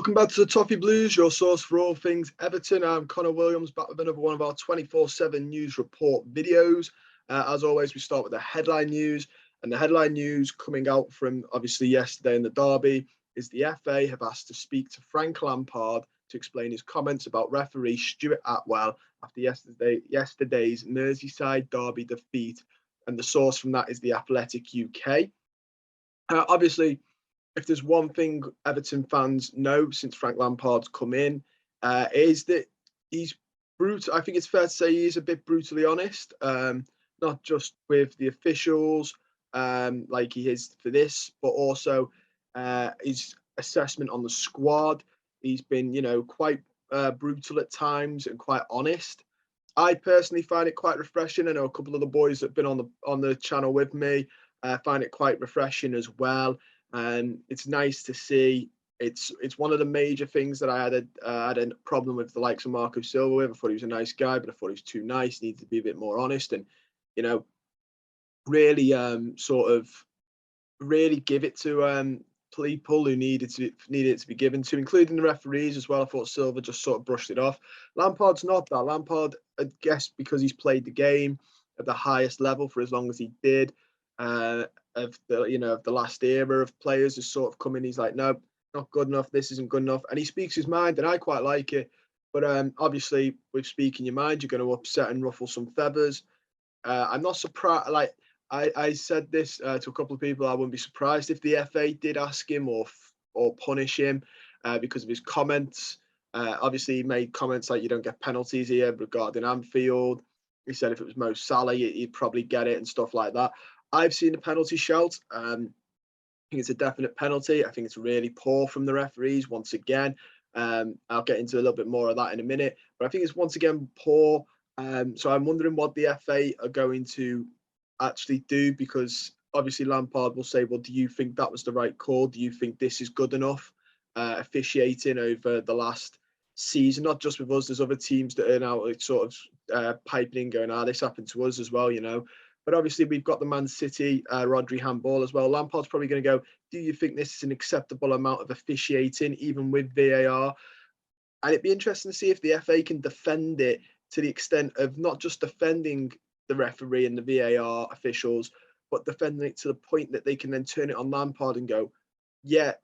Welcome back to the Toffee Blues, your source for all things Everton. I'm Connor Williams, back with another one of our 24/7 news report videos. As always, we start with the headline news. And the headline news coming out from obviously yesterday in the derby is the FA have asked to speak to Frank Lampard to explain his comments about referee Stuart Atwell after yesterday's Merseyside derby defeat. And the source from that is the Athletic UK. Obviously, if there's one thing Everton fans know since Frank Lampard's come in, is that he's brutal. I think it's fair to say he is a bit brutally honest, not just with the officials, like he is for this, but also his assessment on the squad. He's been, quite brutal at times and quite honest. I personally find it quite refreshing. I know a couple of the boys that have been on the channel with me find it quite refreshing as well. And it's nice to see. It's one of the major things that I had a problem with the likes of Marco Silva with. I thought he was a nice guy, but I thought he was too nice. Needed to be a bit more honest and, really really give it to people who needed it to be given to, including the referees as well. I thought Silva just sort of brushed it off. Lampard's not that. Lampard, I guess, because he's played the game at the highest level for as long as he did. Of the last era of players has sort of come in. He's like, no, not good enough. This isn't good enough, and he speaks his mind, and I quite like it. But obviously, with speaking your mind, you're going to upset and ruffle some feathers. I'm not surprised. Like I said this to a couple of people. I wouldn't be surprised if the FA did ask him or punish him because of his comments. Obviously, he made comments like you don't get penalties here regarding Anfield. He said if it was Mo Salah, he'd probably get it and stuff like that. I've seen the penalty shout. I think it's a definite penalty. I think it's really poor from the referees once again. I'll get into a little bit more of that in a minute. But I think it's once again poor. So I'm wondering what the FA are going to actually do, because obviously Lampard will say, well, do you think that was the right call? Do you think this is good enough? Officiating over the last season, not just with us. There's other teams that are now sort of piping in going, this happened to us as well, But obviously, we've got the Man City Rodri handball as well. Lampard's probably going to go, do you think this is an acceptable amount of officiating, even with VAR? And it'd be interesting to see if the FA can defend it to the extent of not just defending the referee and the VAR officials, but defending it to the point that they can then turn it on Lampard and go, yeah,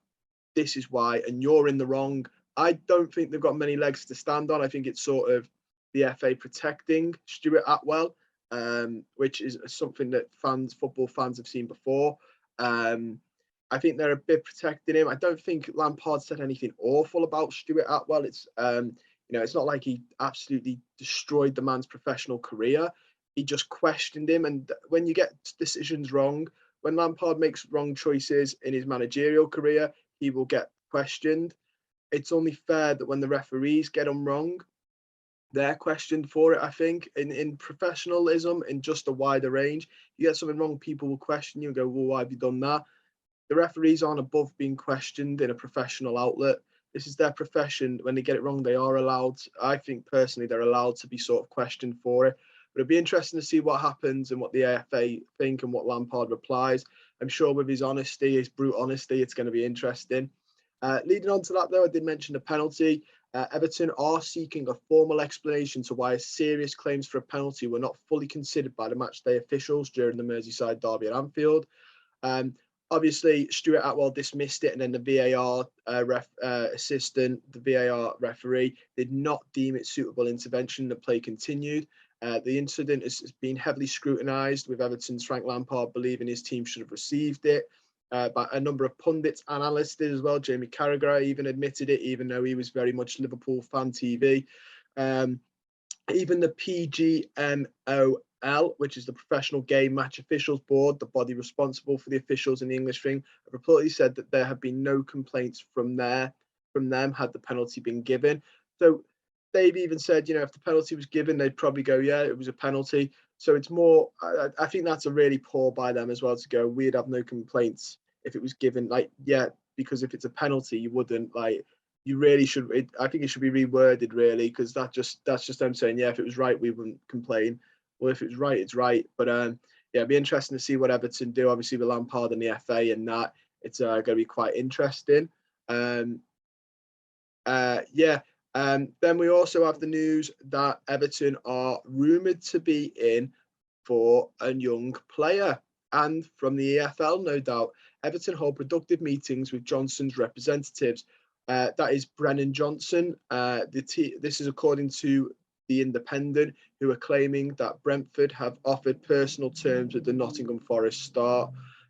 this is why, and you're in the wrong. I don't think they've got many legs to stand on. I think it's sort of the FA protecting Stuart Atwell, which is something that football fans have seen before. I think they're a bit protecting him. I don't think Lampard said anything awful about Stuart Atwell. It's it's not like he absolutely destroyed the man's professional career. He just questioned him. And when you get decisions wrong, when Lampard makes wrong choices in his managerial career, he will get questioned. It's only fair that when the referees get them wrong, they're questioned for it. I think in professionalism, in just a wider range, you get something wrong, people will question you and go, well, why have you done that? The referees aren't above being questioned in a professional outlet. This is their profession. When they get it wrong, they are allowed. I think personally, they're allowed to be sort of questioned for it. But it'd be interesting to see what happens and what the AFA think and what Lampard replies. I'm sure with his honesty, his brute honesty, it's going to be interesting. Leading on to that, though, I did mention the penalty. Everton are seeking a formal explanation to why serious claims for a penalty were not fully considered by the matchday officials during the Merseyside derby at Anfield. Obviously, Stuart Atwell dismissed it, and then the VAR assistant, the VAR referee, did not deem it suitable intervention. The play continued. The incident has been heavily scrutinised, with Everton's Frank Lampard believing his team should have received it. But a number of pundits and analysts did as well. Jamie Carragher even admitted it, even though he was very much Liverpool fan TV. Even the PGMOL, which is the Professional Game Match Officials Board, the body responsible for the officials in the English thing, have reportedly said that there have been no complaints from them had the penalty been given. So they've even said, if the penalty was given, they'd probably go, yeah, it was a penalty. So it's more, I think that's a really poor by them as well to go, we'd have no complaints if it was given. Because if it's a penalty, you wouldn't, you really should. I think it should be reworded, really, because that's just them saying, yeah, if it was right, we wouldn't complain. Well, if it's right, it's right. But it'd be interesting to see what Everton do, obviously, with Lampard and the FA and that. It's going to be quite interesting. Yeah. Then we also have the news that Everton are rumoured to be in for a young player. And from the EFL, no doubt, Everton hold productive meetings with Johnson's representatives. That is Brennan Johnson. This is according to The Independent, who are claiming that Brentford have offered personal terms with the Nottingham Forest star.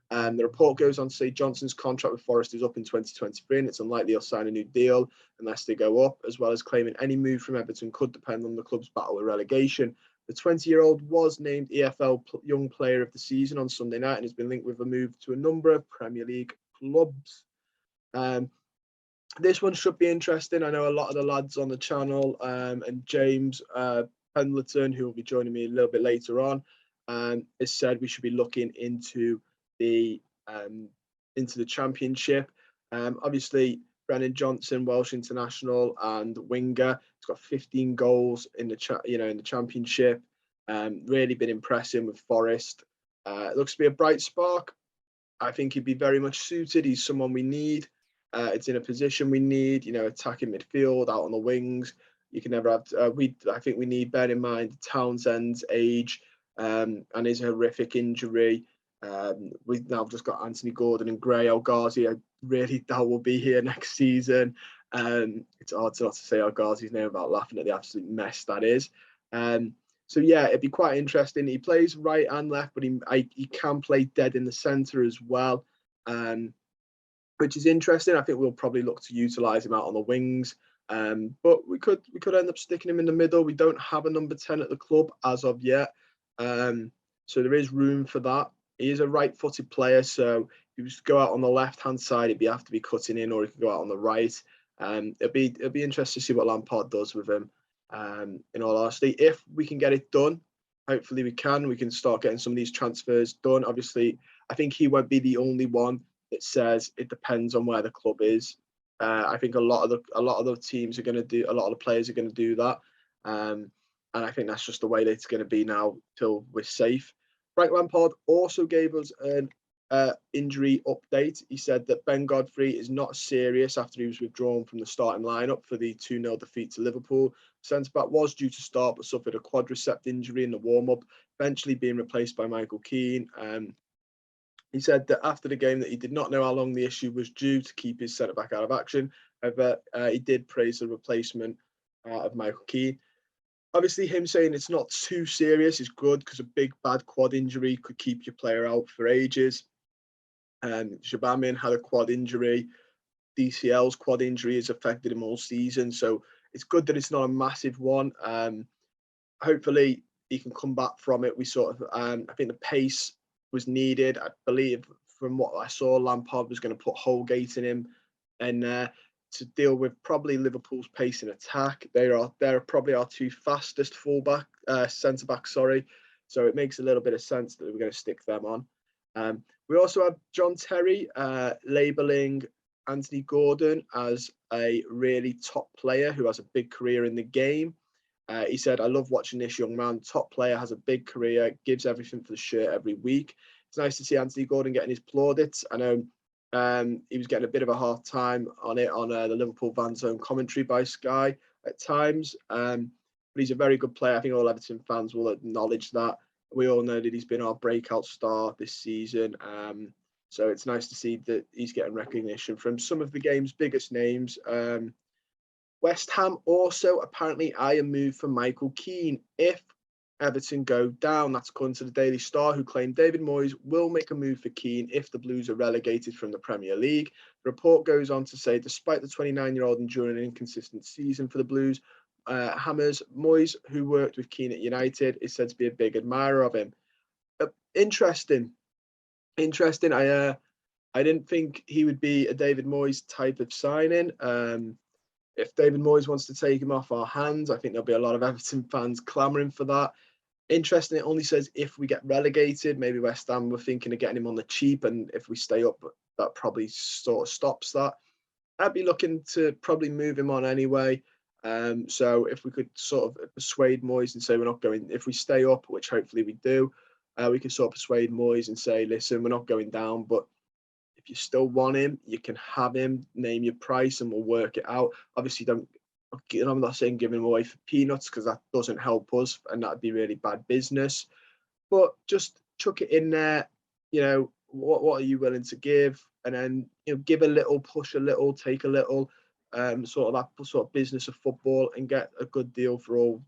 The report goes on to say Johnson's contract with Forest is up in 2023 and it's unlikely he'll sign a new deal unless they go up, as well as claiming any move from Everton could depend on the club's battle with relegation. The 20-year-old was named EFL Young Player of the Season on Sunday night and has been linked with a move to a number of Premier League clubs. This one should be interesting. I know a lot of the lads on the channel and James Pendleton, who will be joining me a little bit later on, has said we should be looking into the Championship. Obviously, Brennan Johnson, Welsh international and winger, he's got 15 goals in the Championship. Really been impressing with Forest. It looks to be a bright spark. I think he'd be very much suited. He's someone we need. It's in a position we need, attacking midfield, out on the wings. You can never have. I think we need, bear in mind, Townsend's age and his horrific injury. We've now just got Anthony Gordon and Gray. El Ghazi, I really doubt will be here next season. It's hard not to say El Ghazi's name without laughing at the absolute mess that is. So yeah, it'd be quite interesting. He plays right and left, but he can play dead in the centre as well, which is interesting. I think we'll probably look to utilise him out on the wings, but we could end up sticking him in the middle. We don't have a number 10 at the club as of yet, so there is room for that. He is a right-footed player, so if he was to go out on the left-hand side, he'd have to be cutting in, or he could go out on the right. It'll be interesting to see what Lampard does with him. In all honesty, if we can get it done, hopefully we can. We can start getting some of these transfers done. Obviously, I think he won't be the only one that says it depends on where the club is. I think a lot of the teams are going to do. A lot of the players are going to do that, and I think that's just the way that it's going to be now till we're safe. Frank Lampard also gave us an injury update. He said that Ben Godfrey is not serious after he was withdrawn from the starting lineup for the 2-0 defeat to Liverpool. Centre-back was due to start but suffered a quadricep injury in the warm-up, eventually being replaced by Michael Keane. He said that after the game that he did not know how long the issue was due to keep his centre-back out of action. However, he did praise the replacement of Michael Keane. Obviously, him saying it's not too serious is good, because a big bad quad injury could keep your player out for ages. Shabamin had a quad injury. DCL's quad injury has affected him all season, so it's good that it's not a massive one. Hopefully, he can come back from it. I think the pace was needed. I believe from what I saw, Lampard was going to put Holgate in him and to deal with probably Liverpool's pace in attack. They're probably our two fastest centre backs. So it makes a little bit of sense that we're going to stick them on. We also have John Terry labelling Anthony Gordon as a really top player who has a big career in the game. He said, "I love watching this young man. Top player, has a big career, gives everything for the shirt every week." It's nice to see Anthony Gordon getting his plaudits. I know he was getting a bit of a hard time on the Liverpool Van Zone commentary by Sky at times. But he's a very good player. I think all Everton fans will acknowledge that. We all know that he's been our breakout star this season. So it's nice to see that he's getting recognition from some of the game's biggest names. West Ham also apparently eye a move for Michael Keane if Everton go down. That's according to the Daily Star, who claimed David Moyes will make a move for Keane if the Blues are relegated from the Premier League. The report goes on to say, despite the 29-year-old enduring an inconsistent season for the Blues, Hammers, Moyes, who worked with Keane at United, is said to be a big admirer of him. Interesting. I didn't think he would be a David Moyes type of signing. If David Moyes wants to take him off our hands, I think there'll be a lot of Everton fans clamouring for that. Interesting, it only says if we get relegated. Maybe West Ham were thinking of getting him on the cheap, and if we stay up, that probably sort of stops that. I'd be looking to probably move him on anyway. So if we could sort of persuade Moyes and say we're not going, if we stay up, which hopefully we do, we can sort of persuade Moyes and say, listen, we're not going down, but If you still want him, you can have him. Name your price, and we'll work it out. Obviously, don't. I'm not saying giving him away for peanuts, because that doesn't help us, and that'd be really bad business. But just chuck it in there. What are you willing to give? And then give a little, push a little, take a little. Sort of that sort of business of football, and get a good deal for all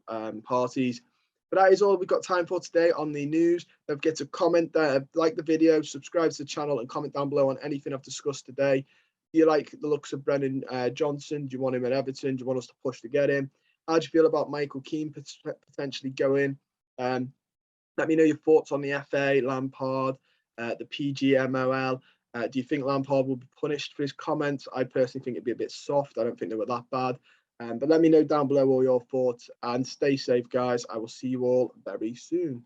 parties. But that is all we've got time for today on the news. Don't forget to comment there, like the video, subscribe to the channel, and comment down below on anything I've discussed today. Do you like the looks of Brennan Johnson? Do you want him at Everton? Do you want us to push to get him? How do you feel about Michael Keane potentially going? Let me know your thoughts on the FA, Lampard, the PGMOL. Do you think Lampard will be punished for his comments? I personally think it'd be a bit soft. I don't think they were that bad. But let me know down below all your thoughts, and stay safe, guys. I will see you all very soon.